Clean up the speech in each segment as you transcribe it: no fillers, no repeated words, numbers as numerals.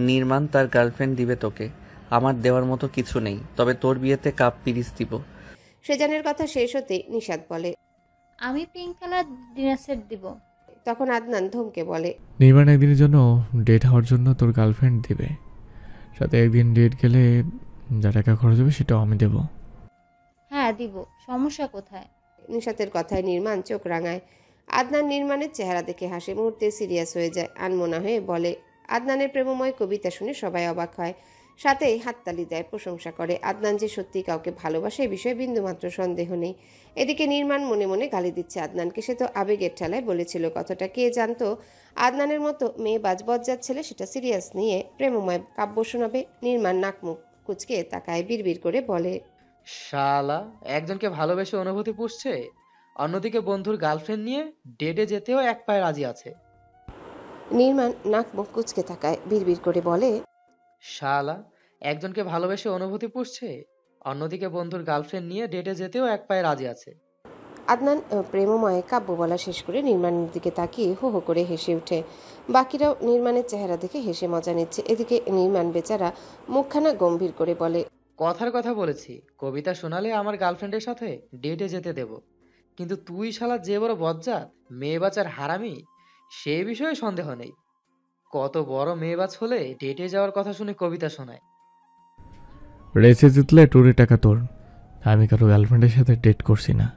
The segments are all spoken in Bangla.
নির্মাণ তার গার্লফ্রেন্ড দিবে তোকে। আমার দেওয়ার মতো কিছু নেই, তবে তোর বিয়েতে কাপ পিরিচ দিব। সেজানের কথা শেষ হতে নিশাত বলে, আমি পিঙ্ক কালার ডিনার সেট দিব। তখন আদনান ধমকে বলে, নির্মাণ একদিনের জন্য ডেট হওয়ার জন্য তোর গার্লফ্রেন্ড দিবে, সাথে একদিন ডেট গেলে যা টাকা খরচ হবে সেটাও আমি দেব। হ্যাঁ দিব, সমস্যা কোথায়? নিশাতের কথায় নির্মাণ চোখ রাঙায়। আদনান নির্মাণের চেহারা দেখে হাসে, মুহূর্তে সিরিয়াস হয়ে যায়। আনমনা হয়ে বলে, আদনানের প্রেমময় কবিতা শুনে সবাই অবাক হয়, সাথে হাততালি দেয়, প্রশংসা করে। আদনান যে সত্যি কাউকে ভালোবাসে এ বিষয়ে বিন্দুমাত্র সন্দেহ নেই। এদিকে নির্মাণ মনে মনে গালি দিচ্ছে আদনানকে। সে তো আবেগের ঠেলায় বলেছিল কথাটা। কে জানতো আদনানের মতো মেয়ে বাজবজ্জার ছেলে সেটা সিরিয়াস নিয়ে প্রেমময় কাব্য শোনাবে। নির্মাণ নাক মুখ কুচকে তাকায়, বিড়বিড় করে বলে, শালা, একজনকে ভালোবেসে অনুভূতি পুষছে, অন্যদিকে বন্ধুর গার্লফ্রেন্ড নিয়ে ডেটে যেতেও এক পায়ে রাজি আছে। নির্মাণ নাক মুখ কুচকে তাকায়, বিড়বিড় করে বলে, শালা, একজনকে ভালোবেসে অনুভূতি পুষছে, অন্যদিকে বন্ধুর গার্লফ্রেন্ড নিয়ে ডেটে যেতেও এক পায়ে রাজি আছে। আদনান প্রেমময় কাব্য বলা শেষ করে নির্মাণের দিকে তাকিয়ে হো হো করে হেসে ওঠে। বাকিরাও নির্মাণের চেহারা দেখে হেসে মজা নিচ্ছে। এদিকে নির্মাণ বেচারা মুখখানা গম্ভীর করে বলে, কথার কথা বলেছি, কবিতা শোনালে আমার গার্লফ্রেন্ডের সাথে ডেটে যেতে দেব, কিন্তু তুই শালা যে বড় বজ্জাত, মেয়ে বাচ্চার হারামি, সে বিষয়ে সন্দেহ নেই। কত বড় মেয়ে বাচ হলে ডেটে যাওয়ার কথা শুনে কবিতা শোনায়। রেসে জিতলে ট্যুরে টাকা তোর। আমি কারো গার্লফ্রেন্ডের সাথে ডেট করছি না।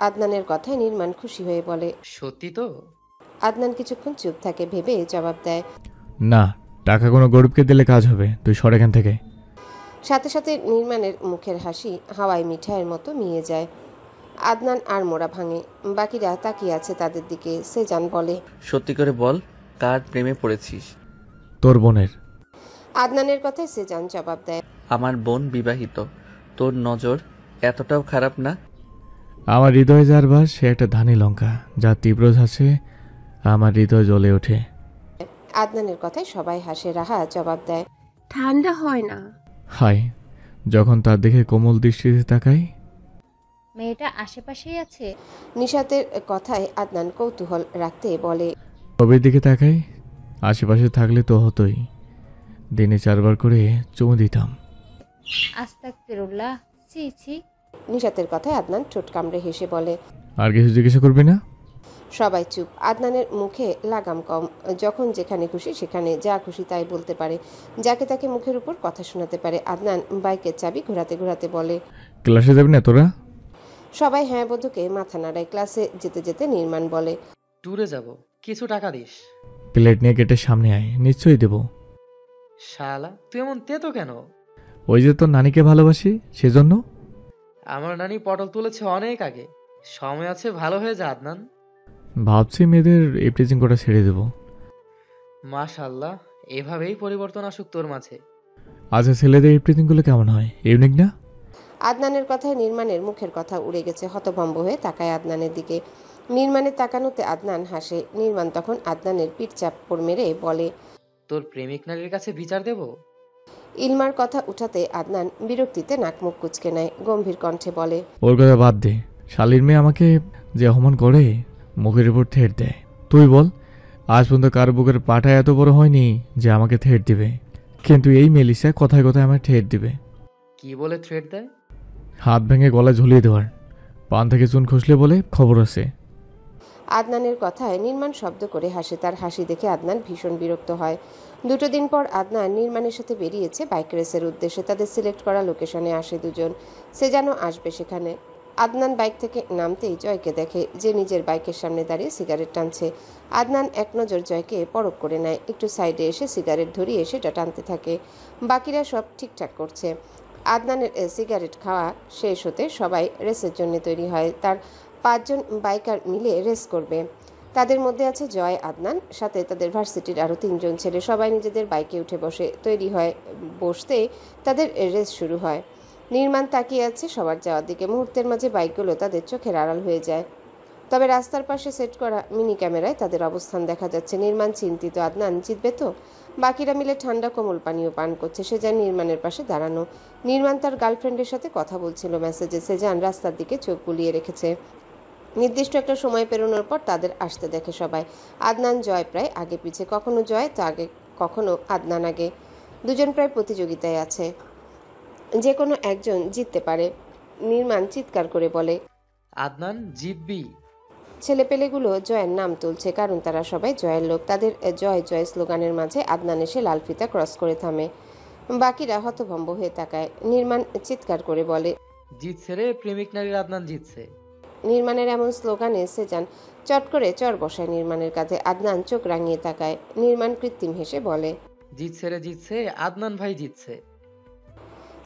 আদনানের কথায় নির্মাণ খুশি হয়ে বলে। সত্যি তো? আদনান কিছুক্ষণ চুপ থাকে, ভেবে জবাব দেয়, না, টাকা কোনো গরিবকে দিলে কাজ হবে, তুই সর এখান থেকে। সাথে সাথে নির্মাণের মুখের হাসি হাওয়ায় মিঠাইয়ের মতো মিয়ে যায়। আদনান আর মোড়া ভাঙে। বাকিরা তাকিয়ে আছে তাদের দিকে। সেজান বলে, সত্যি করে বল, কার প্রেমে পড়েছিস? তোর বোনের। আদনানের কথায় সেজান জবাব দেয়, আমার বোন বিবাহিত। তোর নজর এতটাও খারাপ না। আমার হৃদয়ে যার বাস সে একটা ধানি লঙ্কা, যার তীব্র ঝাঁসে আমার হৃদয় জ্বলে ওঠে। আদনানের কথায় সবাই হাসে। রাহা জবাব দেয়, ঠান্ডা হয় না। হায়, যখন তার দিকে কোমল দৃষ্টিতে তাকাই। মেয়েটা আশেপাশেই আছে? নিশাতের কথায় আদনান কৌতূহল রাখতে বলে, ছবির দিকে তাকাই, আশেপাশে থাকলে তো হতোই, দিনে 4 বার করে চুমু দিতাম। আস্তাগফিরুল্লাহ, ছি ছি। নিশাতের কথায় আদনান ঠোঁট কামড়ে হেসে বলে, আর কিছু জিজ্ঞাসা করবি না? সবাই চুপ। আদনানের মুখে লাগাম কম। যখন যেখানে খুশি সেখানে যা খুশি তাই বলতে পারে, যাকে তাকে মুখের উপর কথা শোনাতে পারে। আদনান বাইকের চাবি ঘোরাতে ঘোরাতে বলে, ক্লাসে যাবি না তোরা? সবাই হ্যাঁ বধুকে মাথা নাড়ায়। ক্লাসে যেতে যেতে নির্মাণ বলে, ট্যুরে যাব, কিছু টাকা দিস। প্লেট নিয়ে গেটের সামনে আয়, নিশ্চয়ই দেব। শালা, তুই এমন তেতো কেন? ওই যে তোর নানিকে ভালোবাসি সেজন্য। আমার নানি পটল তুলেছে অনেক আগে, সময় আছে, ভালো হয়ে যা আদনান। ভাবছি মেয়েদের এপ্রিজিং করা ছেড়ে দেব। মাশাআল্লাহ, এভাবেই পরিবর্তন আসুক তোর মাঝে। আচ্ছা, ছেলেদের এপ্রিজিংগুলো কেমন হয়, ইউনিক না? আদনানের কথায় নির্মাণের মুখের কথা উড়ে গেছে। হতভম্ব হয়ে তাকায় আদনানের দিকে। নির্মাণের তাকানোতে আদনান হাসে। নির্মাণ তখন আদনানের পিঠ চাপড় মেরে বলে, তোর প্রেমিক নারীর কাছে বিচার দেব? ইলমার কথা উঠাতে আদনান বিরক্তিতে নাক মুখ কুচকে নেয়। গম্ভীর কণ্ঠে বলে, ওর কথা বাদ দে। শালির মেয়ে আমাকে যে অপমান করে, মুখের উপর থেট দেয়। তুই বল, আজ পর্যন্ত কার বুকের পাটা এত বড় হয়নি যে আমাকে থেট দিবে, কিন্তু এই মেলিসা কথায় কথায় আমায় ঠেট দিবে। কি বলে থ্রেট দেয়? হাত ভেঙে গলায় ঝুলিয়ে দেওয়ার, পান থেকে চুন খসলে বলে খবর আছে। আদনানের কথায় নির্মাণ শব্দ করে হাসে। তার হাসি দেখে আদনান ভীষণ বিরক্ত হয়। 2 দিন পর আদনান নির্মাণের সাথে বেরিয়েছে বাইক রেসের উদ্দেশ্যে। তাদের সিলেক্ট করা লোকেশনে আসে দুজন। সে যেন আসবে সেখানে। আদনান বাইক থেকে নামতেই জয়কে দেখে, যে নিজের বাইকের সামনে দাঁড়িয়ে সিগারেট টানছে। আদনান এক নজর জয়কে পরখ করে নেয়। একটু সাইডে এসে সিগারেট ধরিয়ে সেটা টানতে থাকে। বাকিরা সব ঠিকঠাক করছে। আদনানের সিগারেট খাওয়া শেষ হতে সবাই রেসের জন্য তৈরি হয়। তার 5 জন বাইকার মিলে রেস করবে। তাদের মধ্যে আছে জয়, আদনান, সাথে তাদের ভার্সিটির আরও 3 জন ছেলে। সবাই নিজেদের বাইকে উঠে বসে তৈরি হয়। বসতেই তাদের রেস শুরু হয়। নির্মাণ তাকিয়ে আছে সবার যাওয়ার দিকে। মুহূর্তের মাঝে বাইকগুলো তাদের চোখের আড়াল হয়ে যায়। তবে রাস্তার পাশে সেট করা মিনি ক্যামেরায় তাদের অবস্থান দেখা যাচ্ছে। নির্মাণ চিন্তিত, আদনান জিতবে তো? বাকিরা মিলে ঠান্ডা কোমল পানীয় পান করছে। সেজান নির্মাণের পাশে দাঁড়ানো। নির্মাণ তার গার্লফ্রেন্ডের সাথে কথা বলছিল মেসেজে। সেজান রাস্তার দিকে চোখ বুলিয়ে রেখেছে। নির্দিষ্ট একটা সময় পেরোনোর পর তাদের আসতে দেখে সবাই। আদনান জয় প্রায় আগে পিছে, কখনো জয় তা আগে, কখনো আদনান আগে। দুজন প্রায় প্রতিযোগিতায় আছে, যে কোনো একজন জিততে পারে। নির্মাণ চিৎকার করে বলে, আদনান জিতবি। ছেলেপেলেগুলো জয়ের নাম তুলছে, কারণ তারা সবাই জয়ের লোক। তাদের জয় জয় স্লোগানের মাঝে আদনান এসে লাল ফিতা ক্রস করে থামে। বাকিরা হতভম্ব হয়ে তাকায়। নির্মাণ চিৎকার করে বলে, জিতছে রে, প্রেমিক নারীর আদনান জিতছে। নির্মাণের এমন স্লোগানে সেজান চট করে চর বসায় নির্মাণের কাঁধে। আদনান চোখ রাঙিয়ে তাকায়। নির্মাণ কৃত্রিম হেসে বলে, জিতছে রে জিতছে, আদনান ভাই জিতছে।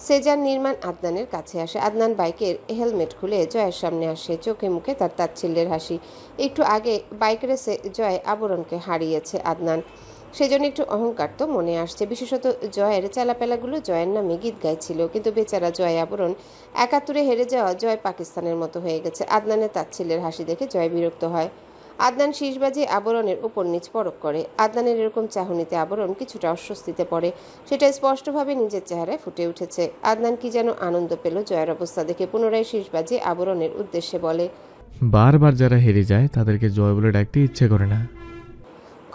সেজান নির্মাণ আদনানের কাছে আসে। আদনান বাইকের হেলমেট খুলে জয়ের সামনে আসে, চোখে মুখে তার তাচ্ছিল্যের হাসি। একটু আগে বাইক রেসে জয় আবরণকে হারিয়েছে আদনান, সেজন্য একটু অহংকার তো মনে আসছে। বিশেষত জয়ের চালাপেলাগুলো জয়ের নামে গীত গাইছিল, কিন্তু বেচারা জয় আবরণ ৭১ হেরে যাওয়া জয় পাকিস্তানের মতো হয়ে গেছে। আদনানের তাচ্ছিল্যের হাসি দেখে জয় বিরক্ত হয়। আদনান শীষ বাজিয়ে আবরণের উপর নিচ পরক করে। আদনানের এরকম চাহনিতে আবরণ কিছুটা অস্বস্তিতে পড়ে, সেটা স্পষ্টভাবে নিজের চেহারায় ফুটে উঠেছে। আদনান কি যেন আনন্দ পেল জয়ের অবস্থা দেখে, পুনরায় শীষ বাজিয়ে আবরণের উদ্দেশ্যে বলে, বারবার যারা হেরে যায় তাদেরকে জয় বলে ডাকতে ইচ্ছে করে না।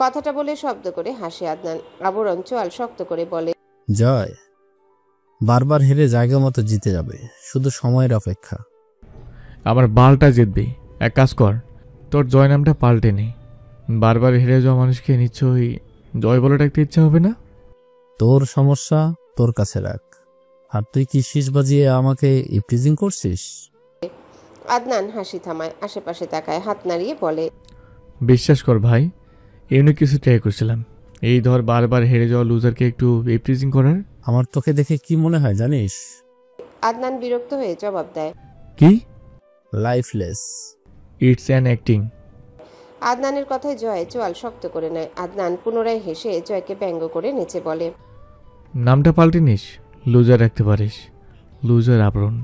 কথাটা বলে শব্দ করে হাসে আদনান। আবরণ চোয়াল শক্ত করে বলে, জয় বারবার হেরে জায়গা মতো জিতে যাবে, শুধু সময়ের অপেক্ষা। আমার বালটা জিতবি। এক কাজ কর, তোর জয় নামটা পাল্টে নে। বারবার হেরে যাওয়া মানুষকে নিশ্চয়ই জয় বলে ডাকতে ইচ্ছা হবে না। তোর সমস্যা তোর কাছে রাখ। আর তুই কি শীষ বাজিয়ে আমাকে ইপটিজিং করছিস? আদনান হাসি থামায়, আশেপাশে তাকায়, হাত নাড়িয়ে বলে, বিশ্বাস কর ভাই, এমনি কিছু ট্রাই করছিলাম। এই ধর বারবার হেরে যাওয়া লুজারকে একটু এপ্রিজিং করার। আমার তোকে দেখে কি মনে হয় জানিস? আদনান বিরক্ত হয়ে জবাব দেয়, কি? লাইফলেস। It's an acting. আদনানের কথায় জয় চোয়াল শক্ত করে নেয়। আদনান পুনরায় হেসে জয়কে ব্যঙ্গ করে নেচে বলে, নামটা পাল্টে নিস, লুজার রাখতে পারিস। লুজার আবরণ।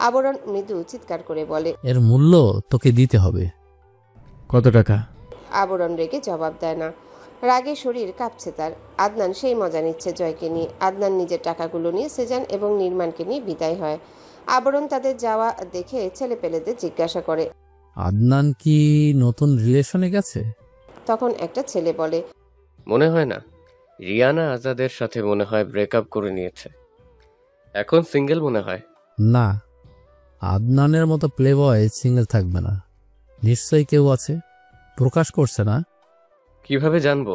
আবরণ মৃদু চিৎকার করে বলে, এর মূল্য তোকে দিতে হবে। কত টাকা? আবরণ রেগে জবাব দেয় না, রাগে শরীর কাঁপছে তার। আদনান সেই মজা নিচ্ছে জয়কে নিয়ে। আদনান নিজের টাকাগুলো নিয়ে সেজান এবং নির্মাণকে নিয়ে বিদায় হয়। আবরণ তাদের যাওয়া দেখে ছেলেপেলেদের জিজ্ঞাসা করে, আদনান কি নতুন রিলেশনে গেছে? তখন একটা ছেলে বলে, মনে হয় না, রিয়ানা আজাদের সাথে মনে হয় ব্রেকআপ করে নিয়েছে, এখন সিঙ্গেল মনে হয়। না, আদনানের মতো প্লেবয় সিঙ্গেল থাকবে না। নিশ্চয়ই কেউ আছে, প্রকাশ করছে না। কিভাবে জানবো?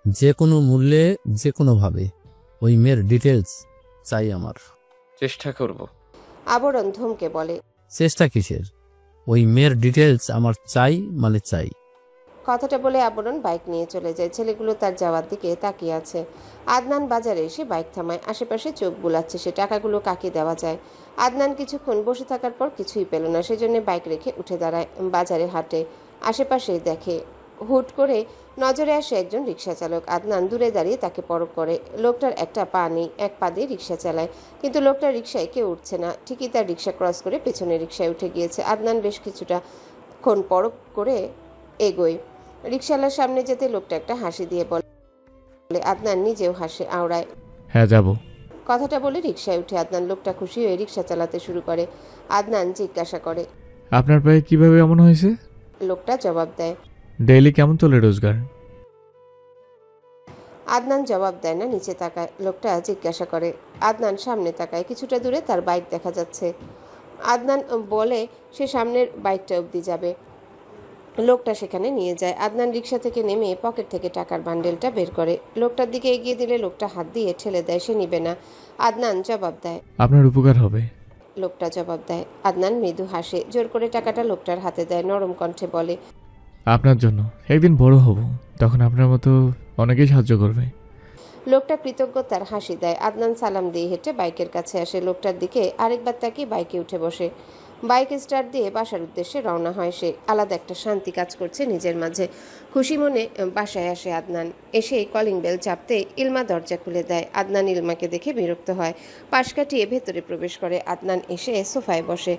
যে কোনো মূল্যে, যে কোনোভাবে ওই মেয়ের ডিটেলস চাই আমার। চেষ্টা করব। আবরণ ধমকে বলে, চেষ্টা কিসের? ওই মেয়ের ডিটেলস আমার চাই, মানে চাই। কথাটা বলে আবরণ বাইক নিয়ে চলে যায়। ছেলেগুলো তার যাওয়ার দিকে তাকিয়ে আছে। আদনান বাজারে এসে বাইক থামায়, আশেপাশে চোখ বুলাচ্ছে সে, টাকাগুলো কাকে দেওয়া যায়। আদনান কিছুক্ষণ বসে থাকার পর কিছুই পেল না, সেজন্য বাইক রেখে উঠে দাঁড়ায়। বাজারে হাঁটে, আশেপাশে দেখে। হুট করে নজরে আসে একজন রিক্সা চালক। আদনান দূরে দাঁড়িয়ে তাকে পরখ করে। লোকটার একটা পা নেই, এক পা দিয়ে রিক্সা চালায়, কিন্তু লোকটার রিক্সায় কেউ উঠছে না। ঠিকই তার রিক্সা ক্রস করে পেছনে রিক্সায় উঠে গিয়েছে। আদনান বেশ কিছুটা ক্ষণ পরখ করে এগোয়। রিক্সাওয়ালার সামনে যেতে লোকটা একটা হাসি দিয়ে বলে, আদনান নিজেও হাসে আওড়ায়। হ্যাঁ যাব। কথাটা বলে রিক্সায় উঠে আদনান। লোকটা খুশি হয়ে রিক্সা চালাতে শুরু করে। আদনান জিজ্ঞাসা করে, আপনার পায়ে কিভাবে এমন হয়েছে? লোকটা জবাব দেয়। ডেইলি কেমন চলে রোজগার? আদনান জবাব দেয় না, নিচে তাকায়। লোকটা জিজ্ঞাসা করে। আদনান সামনে তাকায়, কিছুটা দূরে তার বাইক দেখা যাচ্ছে। আদনান বলে সে সামনের বাইকটা অবধি যাবে। লোকটা সেখানে নিয়ে যায়। আদনান রিক্সা থেকে নেমে পকেট থেকে টাকার বান্ডেলটা বের করে। লোকটার দিকে এগিয়ে দিলে লোকটা হাত দিয়ে ঠেলে দেয়, সে নিবে না। আদনান জবাব দেয়, আপনার উপকার হবে। লোকটা জবাব দেয়। আদনান মৃদু হাসে, জোর করে টাকাটা লোকটার হাতে দেয়, নরম কণ্ঠে বলে, আপনার জন্য একদিন বড় হব, তখন আপনার মতো অনেকেই সাহায্য করবে। লোকটা কৃতজ্ঞতার হাসি দেয়। আদনান সালাম দিয়ে হেঁটে বাইকের কাছে আসে। লোকটার দিকে আরেকবার তাকিয়ে বাইকে উঠে বসে। বাইক স্টার্ট দিয়ে বাসার উদ্দেশ্যে রওনা হয় সে। আলাদা একটা শান্তি কাজ করছে নিজের মাঝে। খুশি মনে বাসায় আসে আদনান। এসে কলিং বেল চাপতে ইলমা দরজা খুলে দেয়। আদনান ইলমাকে দেখে বিরক্ত হয়, পাশ কাটিয়ে ভেতরে প্রবেশ করে। আদনান এসে সোফায় বসে।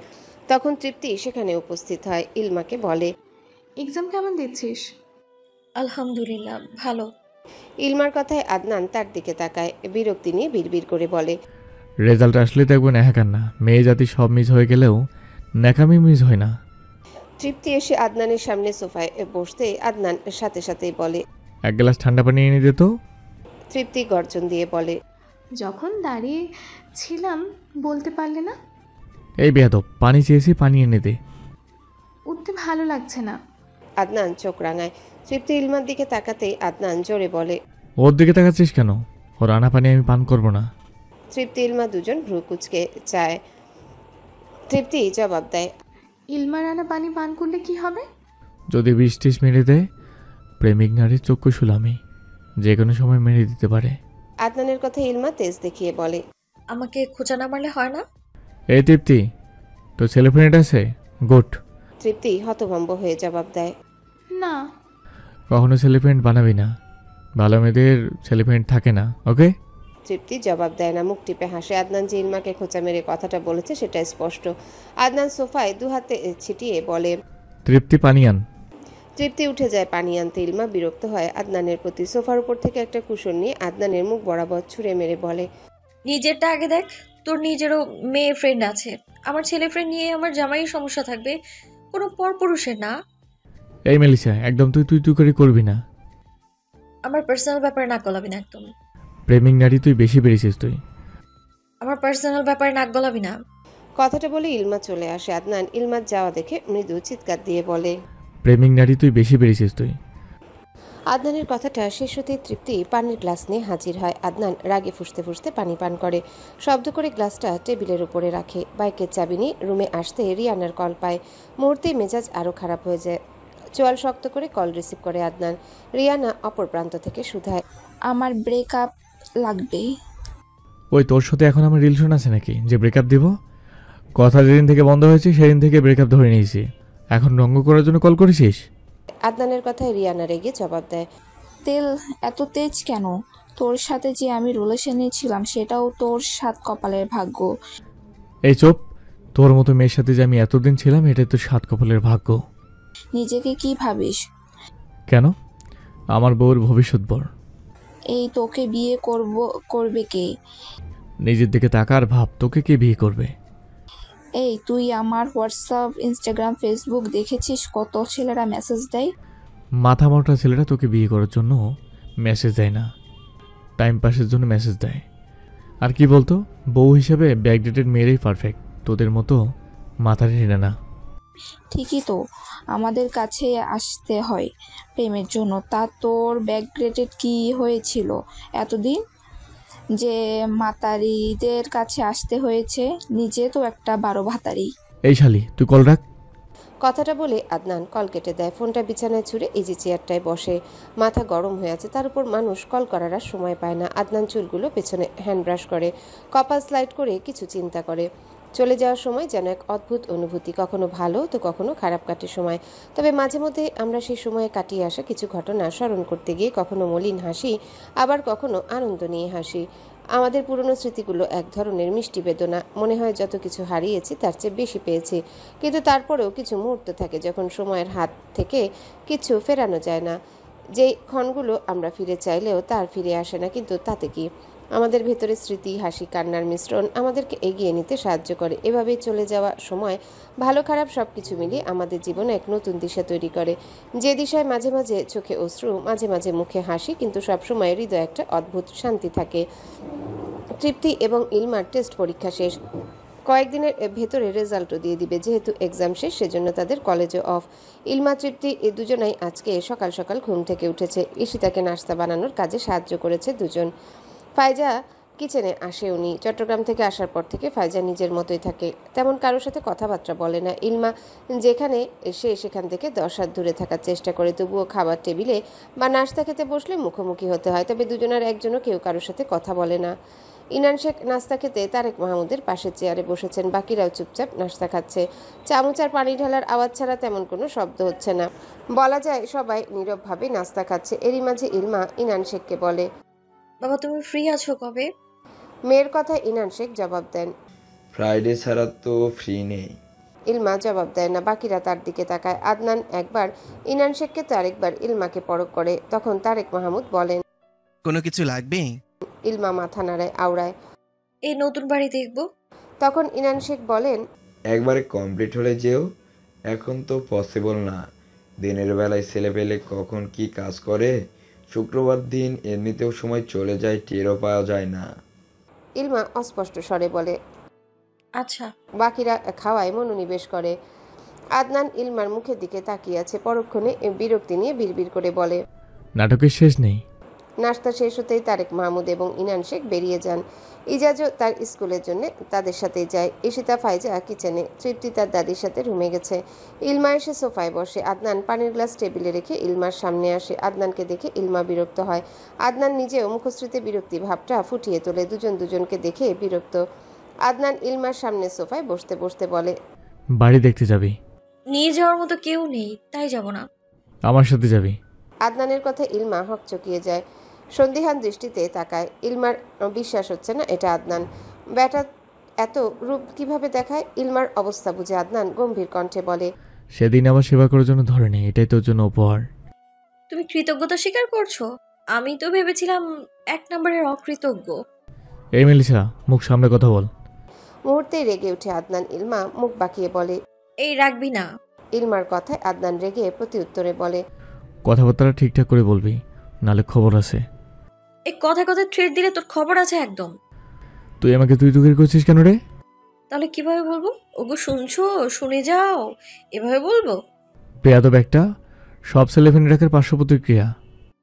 তখন তৃপ্তি সেখানে উপস্থিত হয়। ইলমাকে বলে, এক্সাম কেমন দিচ্ছিস? আলহামদুলিল্লাহ ভালো। ইলমার কথায় আদনান তার দিকে তাকায়, বিরক্তি নিয়ে বিড়বিড় করে বলে, রেজাল্ট আসলে দেখবেন একাকার না, মেয়ে জাতি সব মিস হয়ে গেলেও ন্যাকামি মিস হয় না। তৃপ্তি এসে আদনানের সামনে সোফায় বসতে আদনান সাথে সাথেই বলে। এক গ্লাস ঠান্ডা পানি এনে দে তো। তৃপ্তি গর্জন দিয়ে বলে। যখন দাঁড়িয়ে ছিলাম বলতে পারলে না? এই বেয়াদব, পানি চেয়েছি, পানি এনে দে। উঠতে ভালো লাগছে না। আদনান চোখ রাঙায়। তৃপ্তি ইলমার দিকে তাকাতেই আদনান জোরে বলে। ওর দিকে তাকাচ্ছিস কেন? ওর আনা পানি আমি পান করব না। তৃপ্তি ইলমা দুজন ভ্রু কুচকে চায়। তৃপ্তি জবাব দেয়। ইলমার আনা পানি পান করলে কি হবে? যদি 20-30 মেরে দেয়, প্রেমিক নারীর চক্ষু শুলামি যে কোনো সময় মেরে দিতে পারে। আদনানের কথা ইলমা তেজ দেখিয়ে বলে। আমাকে খোঁচা না মারলে হয় না? এই তৃপ্তি, তোর ছেলে ফ্রেন্ড আছে? গুড। তৃপ্তি হতভম্ব হয়ে জবাব দেয়। না। কখনো ছেলে ফ্রেন্ড বানাবি না, ভালো মেয়েদের ছেলে ফ্রেন্ড থাকে না, ওকে? তৃপ্তি জবাব দেয় না, মুখ টিপে হাসে। আদনান যে ইলমাকে খোঁচা মেরে কথাটা বলেছে সেটা স্পষ্ট। আদনান সোফায় দুহাতে ছিটিয়ে বলে। তৃপ্তি পানি আন। তৃপ্তি উঠে যায় পানি আনতে। ইলমা বিরক্ত হয় আদনানের প্রতি। সোফার উপর থেকে একটা কুশন নিয়ে আদনানের মুখ বরাবর ছুঁড়ে মেরে বলে। নিজেরটা আগে দেখ, তোর নিজেরও মেয়ে ফ্রেন্ড আছে। আমার ছেলে ফ্রেন্ড নিয়ে আমার জামাইয়ের সমস্যা থাকবে, কোনো পরপুরুষের না। এই মেলিসা, একদম তুই করে করবি না। আমার পার্সোনাল ব্যাপারে নাক গলাবি না একদম। প্রেমিক নারী তুই বেশি বেরিয়েছিস তুই। আমার পার্সোনাল ব্যাপারে নাক গলাবি না। কথাটা বলে ইলমা চলে আসে। আদনান ইলমার যাওয়া দেখে মৃদু চিৎকার দিয়ে বলে। প্রেমিক নারী তুই বেশি বেরিয়েছিস তুই। আদনানের কথাটা শেষ হতেই তৃপ্তি পানির গ্লাস নিয়ে হাজির হয়। আদনান রাগে ফুঁসতে ফুঁসতে পানি পান করে। শব্দ করে গ্লাসটা টেবিলের উপরে রাখে। বাইকের চাবি নিয়ে রুমে আসতে রিয়ানার কল পায়। মুহূর্তেই মেজাজ আরও খারাপ হয়ে যায়। চোয়াল শক্ত করে কল রিসিভ করে আদনান। রিয়ানা অপর প্রান্ত থেকে শুধায়। আমার ব্রেকআপ লাগবে। ওই তোর সাথে এখন আমার রিলেশন আছে নাকি যে ব্রেকআপ দিব? কথা যেদিন থেকে বন্ধ হয়েছে সেদিন থেকে ব্রেকআপ ধরে নিয়েছি, এখন রঙ্গ করার জন্য কল করেছিস? আদনানের কথায় রিয়ানা রেগে জবাব দেয়। তেল এত তেজ কেন? তোর সাথে যে আমি রিলেশনে ছিলাম সেটাও তোর সাত কপালের ভাগ্য। এই চুপ, তোর মতো মেয়ের সাথে যে আমি এতদিন ছিলাম এটাই তো সাত কপালের ভাগ্য। নিজেকে কি ভাবিস? কেন? আমার বউর ভবিষ্যৎ বর। এই তোকে বিয়ে করবে কে? নিজের দিকে তাকার ভাব, তোকে কে বিয়ে করবে? এই তুই আমার হোয়াটসঅ্যাপ, ইনস্টাগ্রাম, ফেসবুক দেখেছিস কত ছেলেরা মেসেজ দেয়? মাথা মোটা ছেলেরা তোকে বিয়ে করার জন্য মেসেজ দেয় না, টাইম পাসের জন্য মেসেজ দেয়। আর কি বলতো, বউ হিসেবে ব্যাকডেটেড মেয়েরাই পারফেক্ট, তোদের মতো মাথা টেনে না। ঠিকই তো, আমাদের কাছে আসতে হয় প্রেমের জন্য। তা তোর ব্যাকডেটেড কি হয়েছিল এতদিন যে মাতারিদের কাছে আসতে হয়েছে? নিজে তো একটা 12 ভাতারি। এই শালি, তুই কল রাখ। কথাটা বলে আদনান কল কেটে দেয়। ফোনটা বিছানায় ছুঁড়ে ইজি চেয়ারটায় বসে। মাথা গরম হয়ে আছে, তার উপর মানুষ কল করার আর সময় পায় না। আদনান চুলগুলো পেছনে হ্যান্ড ব্রাশ করে, কপাল স্লাইড করে কিছু চিন্তা করে। চলে যাওয়ার সময় যেন এক অদ্ভুত অনুভূতি, কখনো ভালো তো কখনো খারাপ কাটে সময়। তবে মাঝে মধ্যে আমরা সেই সময়ে কাটিয়ে আসা কিছু ঘটনা স্মরণ করতে গিয়ে কখনো মলিন হাসি, আবার কখনো আনন্দ নিয়ে হাসি। আমাদের পুরনো স্মৃতিগুলো এক ধরনের মিষ্টি বেদনা। মনে হয় যত কিছু হারিয়েছি তার চেয়ে বেশি পেয়েছি, কিন্তু তারপরেও কিছু মুহূর্ত থাকে যখন সময়ের হাত থেকে কিছু ফেরানো যায় না। যেই ক্ষণগুলো আমরা ফিরে চাইলেও তার ফিরে আসে না, কিন্তু তাতে কি? আমাদের ভেতরে স্মৃতি, হাসি, কান্নার মিশ্রণ আমাদেরকে এগিয়ে নিতে সাহায্য করে। এভাবেই চলে যাওয়া সময় ভালো খারাপ সব কিছু মিলিয়ে আমাদের জীবনে এক নতুন দিশা তৈরি করে, যে দিশায় মাঝে মাঝে চোখে অশ্রু, মাঝে মাঝে মুখে হাসি, কিন্তু সবসময় হৃদয়ে একটা অদ্ভুত শান্তি থাকে। তৃপ্তি এবং ইলমার টেস্ট পরীক্ষা শেষ। কয়েকদিনের ভেতরে রেজাল্টও দিয়ে দিবে। যেহেতু এক্সাম শেষ সেজন্য তাদের কলেজও অফ। ইলমা তৃপ্তি দুজনাই আজকে সকাল সকাল ঘুম থেকে উঠেছে। ঈশিতাকে নাস্তা বানানোর কাজে সাহায্য করেছে দুজন। ফাইজা কিচেনে আসে উনি। চট্টগ্রাম থেকে আসার পর থেকে ফাইজা নিজের মতোই থাকে, তেমন কারোর সাথে কথাবার্তা বলে না। ইলমা যেখানে সেখান থেকে 10 হাত দূরে থাকার চেষ্টা করে, তবুও খাবার টেবিলে বা নাস্তা খেতে বসলে মুখোমুখি হতে হয়। তবে দুজনের একজনও কেউ কারোর সাথে কথা বলে না। ইনান শেখ নাস্তা খেতে তারেক মাহমুদের পাশের চেয়ারে বসেছেন, বাকিরাও চুপচাপ নাস্তা খাচ্ছে। চামচ আর পানি ঢালার আওয়াজ ছাড়া তেমন কোনো শব্দ হচ্ছে না। বলা যায় সবাই নীরবভাবে নাস্তা খাচ্ছে। এরই মাঝে ইলমা ইনান শেখকে বলে, বাবা তুমি ফ্রি আছো কবে? মেয়ের কথা ইনান শেখ জবাব দেন, ফ্রাইডে ছাড়া তো ফ্রি নেই। ইলমা জবাব দেয় না। বাকিরা তার দিকে তাকায়। আদনান একবার ইনান শেখকে তো আরেকবার ইলমাকে পরখ করে। তখন তারেক মাহমুদ বলেন, কোনো কিছু লাগবে? ইলমা মাথা নাড়ায়, আওড়ায়, এই নতুন বাড়ি দেখবো। তখন ইনান শেখ বলেন, একবারে কমপ্লিট হলে যেও, এখন তো পসিবল না। দিনের বেলায় ছেলে পেলে কখন কি কাজ করে, শুক্রবার দিন এমনিতেও সময় চলে যায়, টেরও পাওয়া যায় না। ইলমা অস্পষ্ট স্বরে বলে। আচ্ছা। বাকিরা খাওয়ায় মনোনিবেশ করে। আদনান ইলমার মুখের দিকে তাকিয়ে আছে, পরক্ষণে বিরক্তি নিয়ে বিড়বিড় করে বলে। নাটকের শেষ নেই। নাস্তা শেষ হতেই তারেক মাহমুদ এবং ইনান শেখ বেরিয়ে যান। ইজাজও তার স্কুলের জন্য তাদের সাথেই যায়। ঈশিতা ফাইজা কিচেনে, তৃপ্তি তার দাদির সাথে রুমে গেছে। ইলমা এসে সোফায় বসে। আদনান পানির গ্লাস টেবিলে রেখে ইলমার সামনে আসে। আদনানকে দেখে ইলমা বিরক্ত হয়। আদনান নিজেও মুখশ্রীতে বিরক্তি ভাবটা ফুটিয়ে তোলে। দুজন দুজনকে দেখে বিরক্ত। আদনান ইলমার সামনে সোফায় বসতে বসতে বলে, বাড়ি দেখতে যাবি? নিয়ে যাওয়ার মতো কেউ নেই, তাই যাব না। আমার সাথে যাবি? আদনানের কথা ইলমা হকচকিয়ে যায়। সন্দিহান দৃষ্টিতে তাকায়। ইলমার বিশ্বাস হচ্ছে না এটা আদনান। ব্যাটা এত রূপ কিভাবে দেখায়? ইলমার অবস্থা বুঝে আদনান গম্ভীর কণ্ঠে বলে, সেদিন আমার সেবা করার জন্য ধরেনি, এটাই তোর জন্য উপহার। তুমি কৃতজ্ঞতা স্বীকার করছো? আমি তো ভেবেছিলাম 1 নম্বরের অকৃতজ্ঞ। এই মেলিসা, মুখ সামনে কথা বল। মুহূর্তেই রেগে উঠে আদনান। ইলমা মুখ বাঁকিয়ে বলে, এই রাখবি না। ইলমার কথায় আদনান রেগে প্রতি উত্তরে বলে, কথাবার্তা ঠিকঠাক করে বলবি, নালে খবর আছে। এই কথা কথা থ্রেট দিলে তোর খবর আছে একদম। তুই আমাকে তুই তুই করছিস কেন রে? তাহলে কিভাবে বলবো? ওগো শুনছো, শুনে যাও, এভাবে বলবো? বেয়াদব একটা, সব ছেলেফেনে রাখার পার্শ্ব প্রতিক্রিয়া।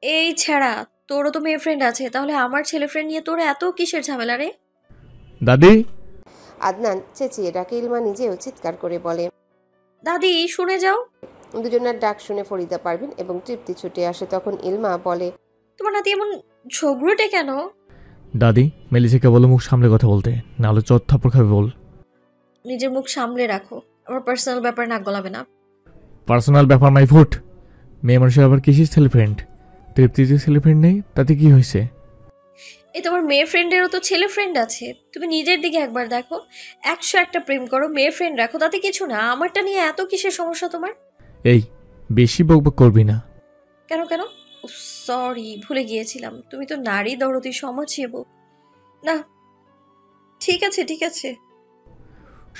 এই ছাড়া তোরও তো মেয়ে ফ্রেন্ড আছে, তাহলে আমার ছেলে ফ্রেন্ড নিয়ে তোর এত কিসের ঝামেলা রে? দাদি! আদনান চেঁচিয়ে ডাকে। ইলমা নিজেও চিৎকার করে বলে, দাদি শুনে যাও। দুজনের ডাক শুনে ফরিদা পারভিন এবং তৃপ্তি ছুটে আসে। তখন ইলমা বলে, তোমার নাতি এমন ঝগড়ুটে কেন? দাদি, মেলিসাকে বলো মুখ সামলে কথা বলতে, নাহলে চট থাপ্পড় খাবে বল। নিজের মুখ সামলে রাখো, আমার পার্সোনাল ব্যাপার নাক গলাবে না। পার্সোনাল ব্যাপার মাই ফুট। মেয়ে মানুষের আবার কিসের ছেলে ফ্রেন্ড? তৃপ্তি যে ছেলে ফ্রেন্ড নেই তাতে কি হয়েছে? এই তোমার মেয়ে ফ্রেন্ডেরও তো ছেলে ফ্রেন্ড আছে। তুমি নিজের দিকে একবার দেখো। 101টা প্রেম করো, মেয়ে ফ্রেন্ড রাখো, তাতে কিছু না। আমারটা নিয়ে এত কিসের সমস্যা তোমার? এই বেশি বকবক করবি না। কেন কেন? সরি, ভুলে গিয়েছিলাম, তুমি তো নারী দরদি সমাজসেবক না। ঠিক আছে ঠিক আছে।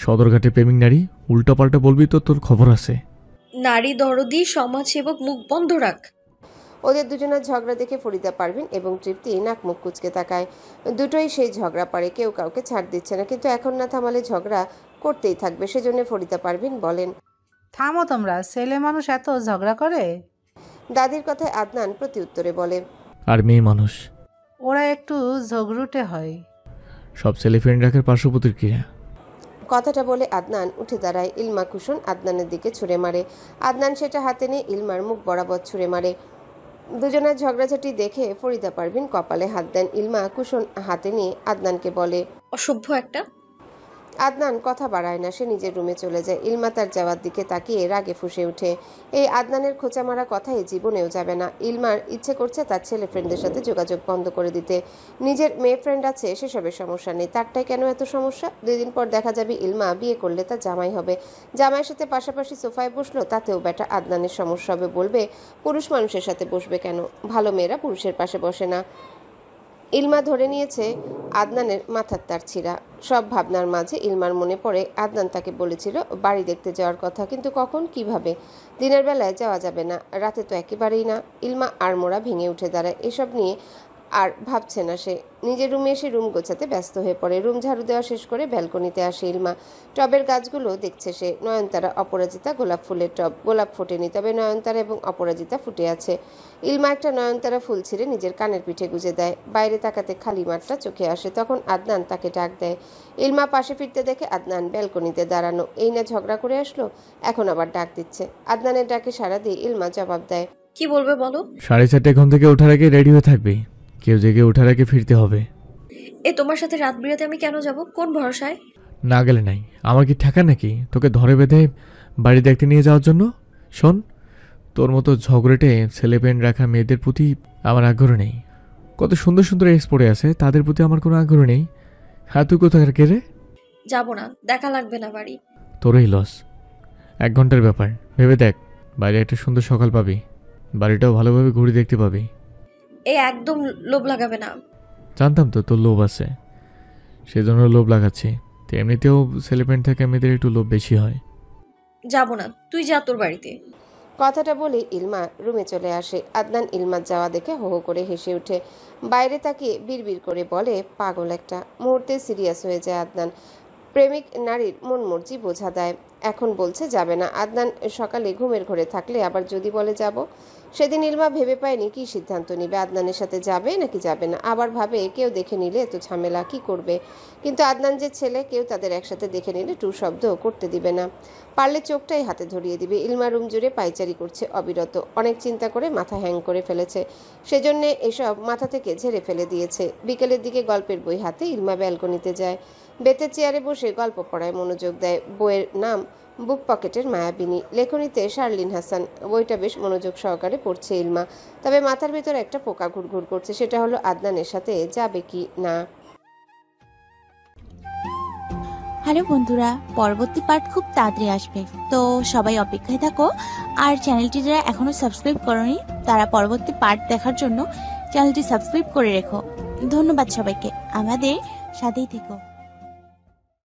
সদরঘাটে প্রেমিক নারী, উল্টাপাল্টা বলবি তো তোর খবর আছে। নারী দরদি সমাজসেবক, মুখ বন্ধ রাখ। ওদের দুজনের ঝগড়া দেখে ফরিদা পারভিন এবং তৃপ্তি নাক মুখ কুচকে তাকায়। দুটোই সেই ঝগড়া পারে, কেউ কাউকে ছাড় দিচ্ছে না। কিন্তু এখন না থামালে ঝগড়া করতেই থাকবে। সেজন্য ফরিদা পারভিন বলেন, থামো তোমরা, ছেলে মানুষ এত ঝগড়া করে? দাদির কথায় আদনান প্রতি উত্তরে বলে, আর মেয়ে মানুষ, ওরা একটু ঝগড়ুটে হয়। সব ছেলে ফ্রেন্ড রাখার পার্শ্ব প্রতিক্রিয়া। কথাটা বলে আদনান উঠে দাঁড়ায়। ইলমা কুশন আদনানের দিকে ছুঁড়ে মারে। আদনান সেটা হাতে নিয়ে ইলমার মুখ বরাবর ছুঁড়ে মারে। দুজনের ঝগড়াঝাটি দেখে ফরিদা পারভিন কপালে হাত দেন। ইলমা কুশন হাতে নিয়ে আদনানকে বলে, অসভ্য একটা। আদনান কথা বাড়ায় না, সে নিজের রুমে চলে যায়। ইলমা তার যাওয়ার দিকে তাকিয়ে রাগে ফুঁসে ওঠে। এই আদনানের খোঁচা মারা কথাই জীবনেও যাবে না। ইলমার ইচ্ছে করছে তার ছেলে ফ্রেন্ডদের সাথে যোগাযোগ বন্ধ করে দিতে। নিজের মেয়ে ফ্রেন্ড আছে, সেসবের সমস্যা নেই, তারটাই কেন এত সমস্যা? 2 দিন পর দেখা যাবে ইলমা বিয়ে করলে তার জামাই হবে। জামাইয়ের সাথে পাশাপাশি সোফায় বসলো, তাতেও বেটা আদনানের সমস্যা হবে। বলবে পুরুষ মানুষের সাথে বসবে কেন? ভালো মেয়েরা পুরুষের পাশে বসে না। ইলমা ধরে নিয়েছে আদনানের মাথার তার ছিঁড়া। সব ভাবনার মাঝে ইলমার মনে পড়ে আদনান তাকে বলেছিল বাড়ি দেখতে যাওয়ার কথা, কিন্তু কখন, কিভাবে? দিনের বেলায় যাওয়া যাবে না, রাতে তো একেবারেই না। ইলমা আড়মোড়া ভেঙে উঠে দাঁড়ায়। এসব নিয়ে আর ভাবছে না সে। নিজের রুমে এসে রুম গোছাতে ব্যস্ত হয়ে পড়ে। রুম ঝাড়ু দেওয়া শেষ করে ব্যালকনিতে আসে ইলমা। টবের গাছগুলো দেখছে সে। নয়নতারা, অপরাজিতা, গোলাপ ফুলের টব। গোলাপ ফোটেনি, তবে নয়নতারা এবং অপরাজিতা ফুটে আছে। ইলমা একটা নয়নতারা ফুল ছিঁড়ে নিজের কানের পিঠে গুজে দেয়। বাইরে তাকাতে খালি মাঠটা চোখে আসে। তখন আদনান তাকে ডাক দেয়। ইলমা পাশে ফিরতে দেখে আদনান ব্যালকনিতে দাঁড়ানো। এই না ঝগড়া করে আসলো, এখন আবার ডাক দিচ্ছে। আদনানের ডাকে সাড়া দিয়ে ইলমা জবাব দেয়, কি বলবে বলো? 4:30 ঘুম থেকে ওঠার আগে রেডি হয়ে থাকবি। কেউ জেগে ওঠার আগে ফিরতে হবে। এ তোমার সাথে রাত বিরাতে আমি কেন যাব? কোন ভরসায়? না গেলে নাই, আমার কি ঠেকা নাকি তোকে ধরে বেঁধে বাড়ি দেখতে নিয়ে যাওয়ার জন্য? শোন, তোর মতো ঝগড়েটে ছেলে পেন রাখা মেয়েদের প্রতি আমার আগ্রহ নেই। কত সুন্দর সুন্দর এক্স পড়ে আছে, তাদের প্রতি আমার কোনো আগ্রহ নেই। হ্যাঁ, তুই কোথাকার কে রে? যাবো না, দেখা লাগবে না বাড়ি। তোরই লস। 1 ঘন্টার ব্যাপার, ভেবে দেখ। বাইরে একটা সুন্দর সকাল পাবি, বাড়িটাও ভালোভাবে ঘুরে দেখতে পাবি। এই একদম লোভ লাগাবে না। জানতাম তো তোর লোভ আছে, সেজন্য লোভ লাগাচ্ছি। তো এমনিতেও ছেলে পেন থাকা মেয়েদের একটু লোভ বেশি হয়। যাব না, তুই যা তোর বাড়িতে। কথাটা বলে ইলমা রুমে চলে আসে। আদনান ইলমার যাওয়া দেখে হো হো করে হেসে ওঠে। বাইরে তাকিয়ে বিড়বিড় করে বলে, পাগল একটা। মুহূর্তে সিরিয়াস হয়ে যায় আদনান। প্রেমিক নারীর মন মর্জি বোঝা দেয়। এখন বলছে যাবে না। আদনান সকালে ঘুমের ঘরে থাকলে আবার যদি বলে যাব। সেদিন ইলমা ভেবে পায়নি কি সিদ্ধান্ত নিবে, আদনানের সাথে যাবে নাকি যাবে না। আবার ভাবে কেউ দেখে নিলে তো ঝামেলা, কি করবে। কিন্তু আদনান যে ছেলে, কেউ তাদের একসাথে দেখে নিলে টু শব্দ করতে দিবে না। পারলে চোখটাই হাতে ধরিয়ে দিবে। ইলমা রুম জুড়ে পাইচারি করছে অবিরত। অনেক চিন্তা করে মাথা হ্যাং করে ফেলেছে, সেজন্য এসব মাথা থেকে ঝেড়ে ফেলে দিয়েছে। বিকেলের দিকে গল্পের বই হাতে ইলমা ব্যালকনিতে যায়। বেতের চেয়ারে বসে গল্প পড়ায় মনোযোগ দেয়। বইয়ের নাম বুক পকেটের মায়াবিনী, লেখনীতে শার্লিন হাসান। বইটা বেশ মনোযোগ সহকারে পড়ছে ইলমা। তবে মাথার ভেতর একটা পোকা ঘুরঘুর করছে, সেটা হলো আদনানের সাথে যাবে কি না। হ্যালো বন্ধুরা, পরবর্তী পার্ট খুব তাড়াতাড়ি আসবে, তো সবাই অপেক্ষায় থাকো। আর চ্যানেলটি যারা এখনো সাবস্ক্রাইব করোনি তারা পরবর্তী পার্ট দেখার জন্য চ্যানেলটি সাবস্ক্রাইব করে রেখো। ধন্যবাদ সবাইকে, আমাদের সাথেই থেকো।